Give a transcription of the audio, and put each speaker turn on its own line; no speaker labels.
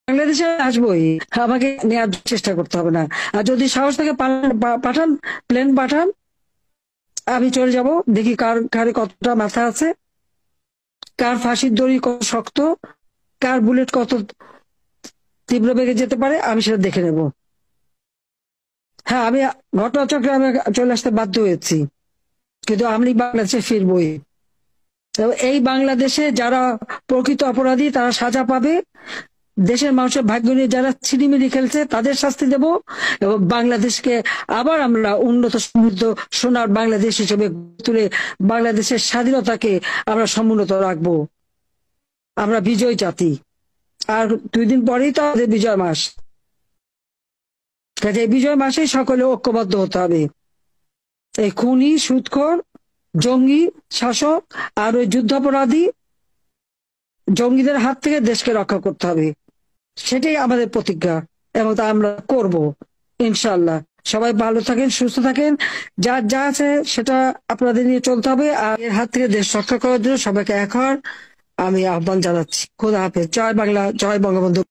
বাংলাদেশে আসবোই, আমাকে নেওয়ার চেষ্টা করতে হবে না। আর যদি সাহস থেকে পাঠান, প্লেন পাঠান, আমি চলে যাব, দেখি কার কারে কতটা মাথা আছে, কার ফাঁসির দড়ি কত শক্ত, কার বুলেট কত তীব্র বেগে যেতে পারে, আমি সেটা দেখে নেব। হ্যাঁ, আমি ঘটনাচক্রে আমি চলে আসতে বাধ্য হয়েছি, কিন্তু আমি বাংলাদেশে ফিরবই। এই বাংলাদেশে যারা প্রকৃত অপরাধী তারা সাজা পাবে, দেশের মানুষের ভাগ্য নিয়ে যারা ছিনিমিনি খেলছে তাদের শাস্তি দেব, এবং বাংলাদেশকে আবার আমরা উন্নত সমৃদ্ধ সোনার বাংলাদেশ হিসেবে তুলে বাংলাদেশের স্বাধীনতাকে আমরা সমুন্নত রাখবো। আমরা বিজয় জাতি, আর 2 দিন পরেই তো আমাদের বিজয় মাস। কাজে এই বিজয় মাসেই সকলে ঐক্যবদ্ধ হতে হবে। এই খুনি, সুদখোর, জঙ্গি শাসক আর ওই যুদ্ধাপরাধী জঙ্গিদের হাত থেকে দেশকে রক্ষা করতে হবে, সেটাই আমাদের প্রতিজ্ঞা, এবং তা আমরা করব ইনশাল্লাহ। সবাই ভালো থাকেন, সুস্থ থাকেন, যার যা আছে সেটা আপনাদের নিয়ে চলতে হবে। আর এর হাত থেকে দেশ রক্ষা করার জন্য সবাইকে এক হওয়ার আমি আহ্বান জানাচ্ছি। খোদা হাফেজ। জয় বাংলা, জয় বঙ্গবন্ধু।